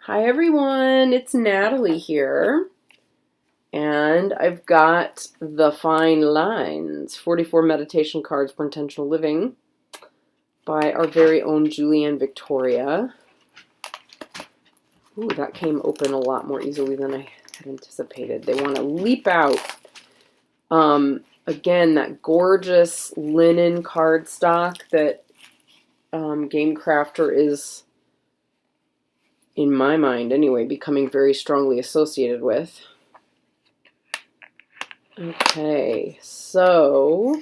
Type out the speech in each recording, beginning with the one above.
Hi everyone, it's Natalie here, and I've got the Fine Lines 44 Meditation Cards for Intentional Living by our very own Julianne Victoria. Ooh, that came open a lot more easily than I had anticipated. They want to leap out. Again, that gorgeous linen cardstock that GameCrafter is, in my mind anyway, becoming very strongly associated with. Okay, so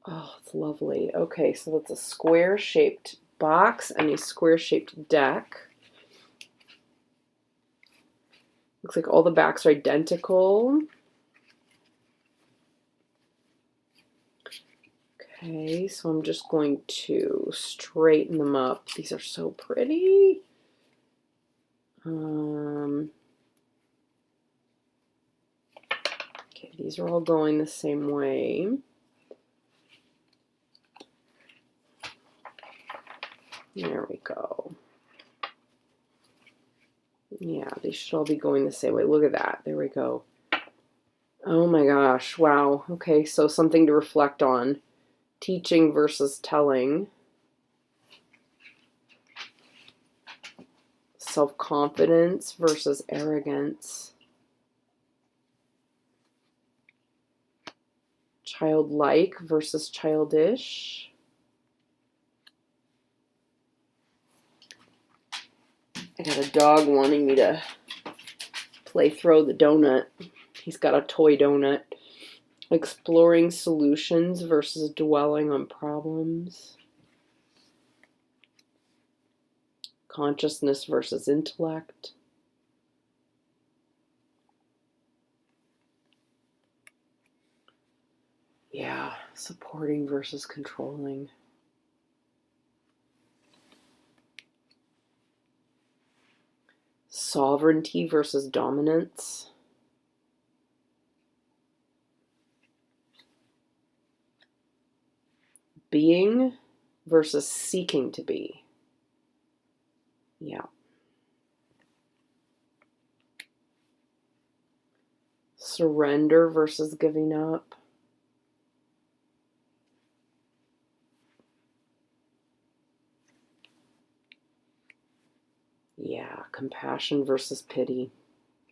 oh, it's lovely. Okay, so it's a square-shaped box and a square-shaped deck. Looks like all the backs are identical. Okay, so I'm just going to straighten them up. These are so pretty. Okay, these are all going the same way. There we go. Yeah, they should all be going the same way. Look at that. There we go. Oh my gosh. Wow. Okay, so something to reflect on. Teaching versus telling. Self-confidence versus arrogance. Childlike versus childish. I got a dog wanting me to play throw the donut. He's got a toy donut. Exploring solutions versus dwelling on problems. Consciousness versus intellect. Yeah, supporting versus controlling. Sovereignty versus dominance. Being versus seeking to be. Yeah. Surrender versus giving up. Yeah, compassion versus pity.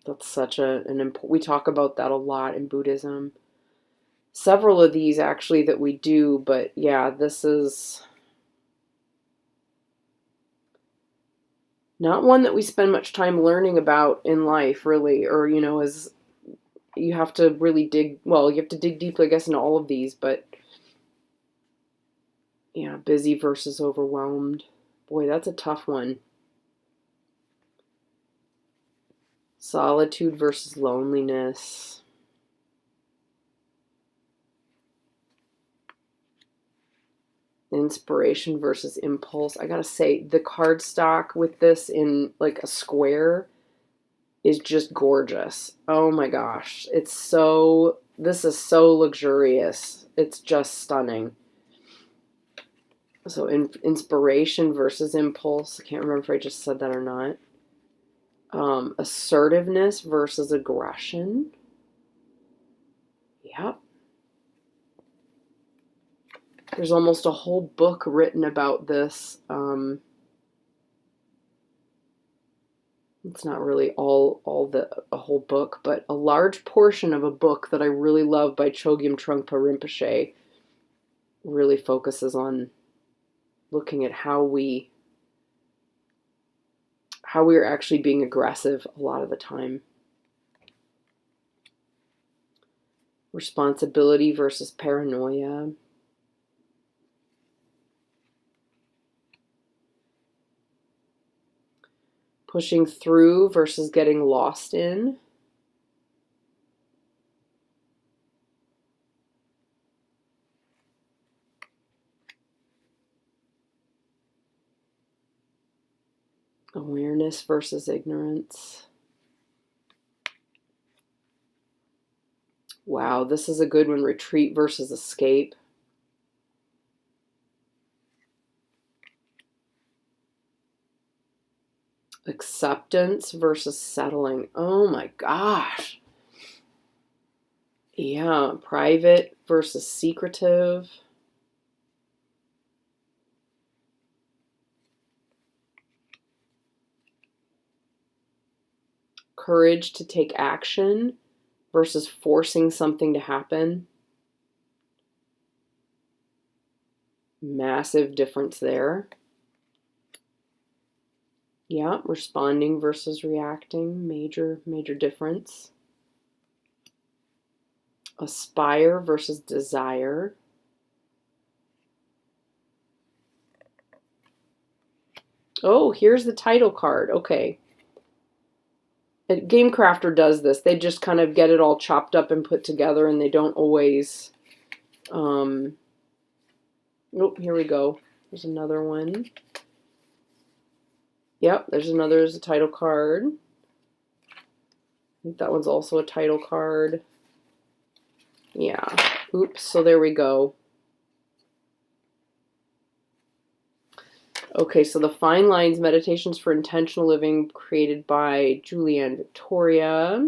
That's such an important, we talk about that a lot in Buddhism. Several of these actually that we do, but yeah, this is not one that we spend much time learning about in life, really, or, as you have to really dig, well, you have to dig deeply, I guess, into all of these, but yeah, busy versus overwhelmed. Boy, that's a tough one. Solitude versus loneliness. Inspiration versus impulse. I gotta say, the cardstock with this in like a square is just gorgeous. Oh my gosh. This is so luxurious. It's just stunning. So inspiration versus impulse. I can't remember if I just said that or not. Assertiveness versus aggression. Yep. There's almost a whole book written about this. It's not really a whole book, but a large portion of a book that I really love by Chogyam Trungpa Rinpoche really focuses on looking at how we are actually being aggressive a lot of the time. Responsibility versus paranoia. Pushing through versus getting lost in. Awareness versus ignorance. Wow, this is a good one. Retreat versus escape. Acceptance versus settling. Oh my gosh. Yeah, private versus secretive. Courage to take action versus forcing something to happen. Massive difference there. Yeah, responding versus reacting. Major difference. Aspire versus desire. Oh, here's the title card. Okay. GameCrafter does this. They just kind of get it all chopped up and put together, and they don't always... oh, here we go. There's another one. Yep, there's a title card. I think that one's also a title card. Yeah. Oops, so there we go. Okay, so the Fine Lines Meditations for Intentional Living, created by Julianne Victoria.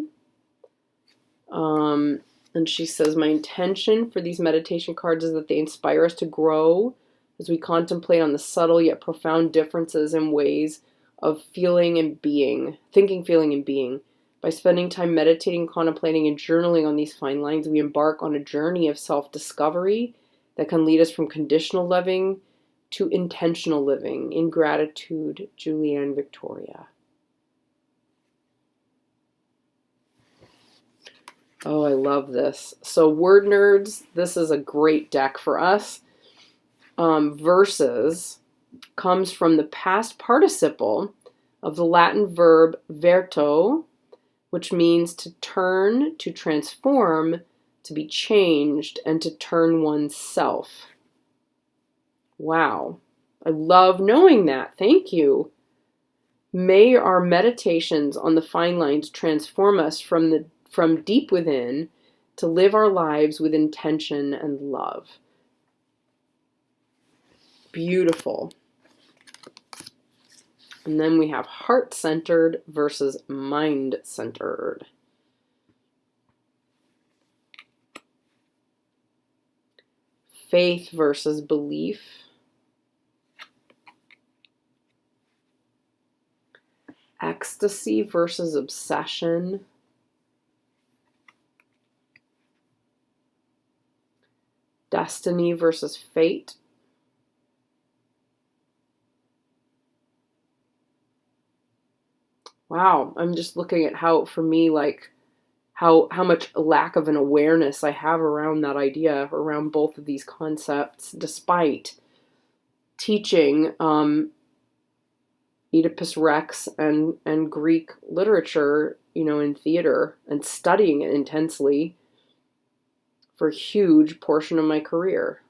And she says, my intention for these meditation cards is that they inspire us to grow as we contemplate on the subtle yet profound differences in ways of feeling and being, thinking, feeling, and being. By spending time meditating, contemplating, and journaling on these fine lines, we embark on a journey of self-discovery that can lead us from conditional living to intentional living. In gratitude, Julianne Victoria. Oh, I love this. So word nerds, this is a great deck for us. Versus comes from the past participle of the Latin verb verto, which means to turn, to transform, to be changed, and to turn oneself. Wow. I love knowing that. Thank you. May our meditations on the fine lines transform us from deep within to live our lives with intention and love. Beautiful. And then we have heart-centered versus mind-centered. Faith versus belief. Ecstasy versus obsession. Destiny versus fate. Wow, I'm just looking at how, for me, like, how much lack of an awareness I have around that idea, around both of these concepts, despite teaching Oedipus Rex and Greek literature, in theater, and studying it intensely for a huge portion of my career.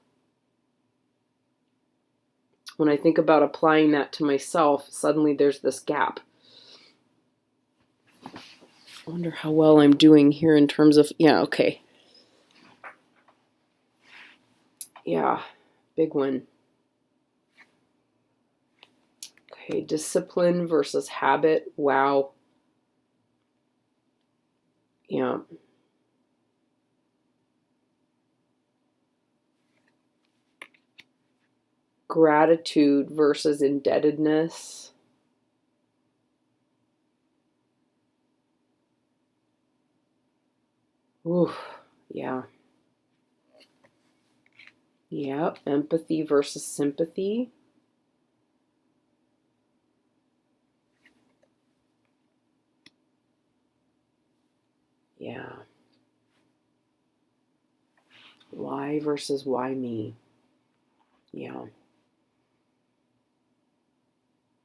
When I think about applying that to myself, suddenly there's this gap. I wonder how well I'm doing here in terms of, yeah, okay. Yeah, big one. Okay, discipline versus habit. Wow. Yeah. Gratitude versus indebtedness. Ooh, yeah. Yeah, empathy versus sympathy. Yeah. Why versus why me. Yeah.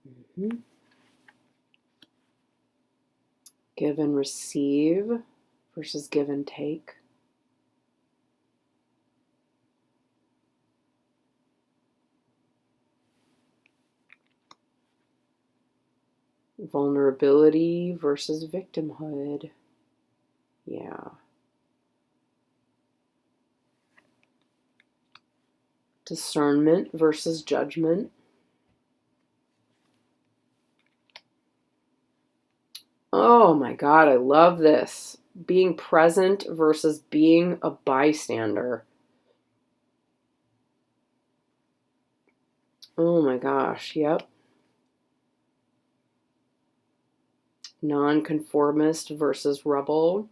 Mm-hmm. Give and receive versus give and take. Vulnerability versus victimhood. Yeah. Discernment versus judgment. Oh my God, I love this. Being present versus being a bystander. Oh my gosh, yep. Nonconformist versus rebel.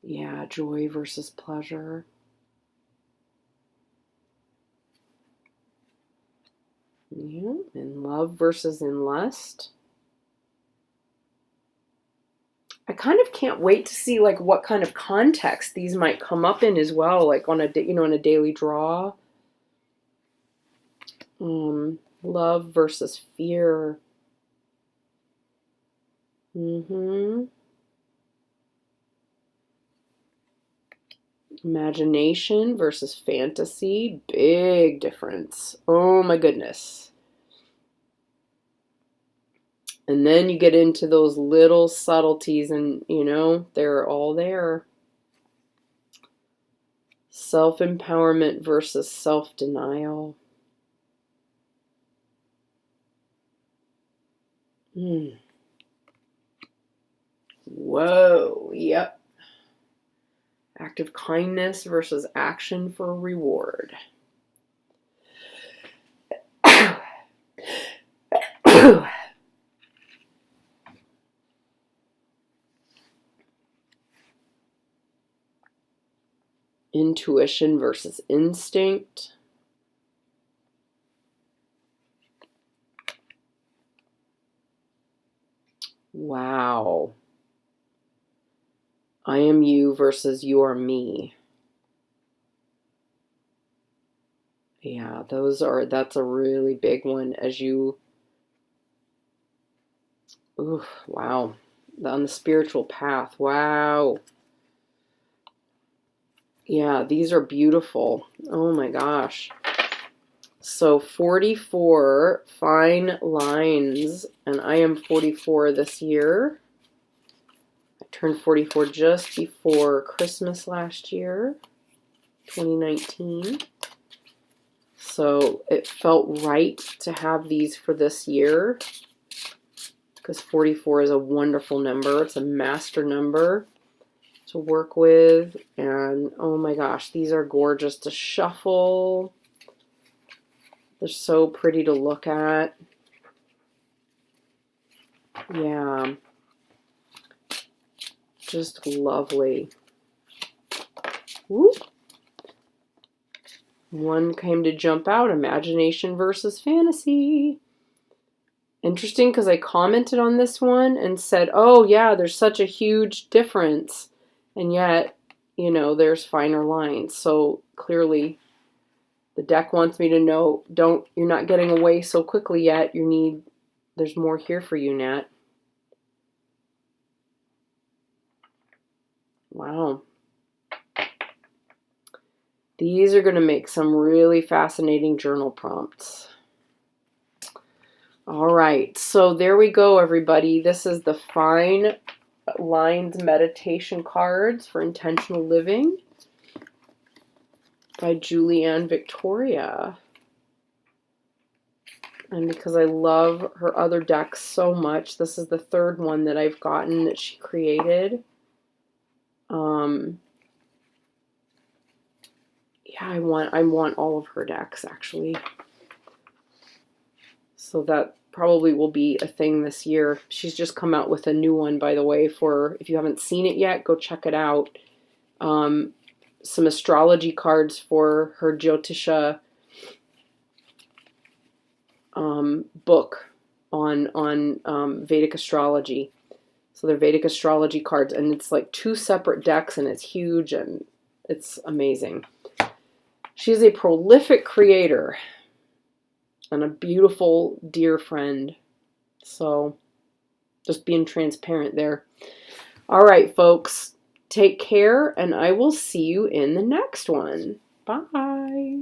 Yeah, joy versus pleasure. Yeah, in love versus in lust. I kind of can't wait to see like what kind of context these might come up in as well, like on a in a daily draw. Love versus fear. Imagination versus fantasy. Big difference. Oh my goodness. And then you get into those little subtleties and, they're all there. Self-empowerment versus self-denial. Whoa, yep. Act of kindness versus action for reward. Intuition versus instinct. Wow. I am you versus you are me. Yeah, that's a really big one as you, ooh, wow. On the spiritual path, wow. Yeah, these are beautiful. Oh my gosh. So 44 fine lines, and I am 44 this year. I turned 44 just before Christmas last year, 2019. So it felt right to have these for this year because 44 is a wonderful number. It's a master number to work with. And oh my gosh, these are gorgeous to shuffle. They're so pretty to look at. Yeah. Just lovely. Whoop. One came to jump out, imagination versus fantasy. Interesting because I commented on this one and said, oh yeah, there's such a huge difference. And yet, there's finer lines. So clearly the deck wants me to know, you're not getting away so quickly yet. There's more here for you, Nat. Wow. These are going to make some really fascinating journal prompts. All right, so there we go, everybody. This is the Fine Lines Meditation Cards for Intentional Living by Julianne Victoria. And because I love her other decks so much, this is the third one that I've gotten that she created. Yeah, I want all of her decks, actually. So that probably will be a thing this year. She's just come out with a new one, by the way, if you haven't seen it yet, go check it out. Some astrology cards for her Jyotisha book on Vedic astrology. So they're Vedic astrology cards, and it's like 2 separate decks, and it's huge, and it's amazing. She's a prolific creator and a beautiful, dear friend. So just being transparent there. All right, folks, take care, and I will see you in the next one. Bye.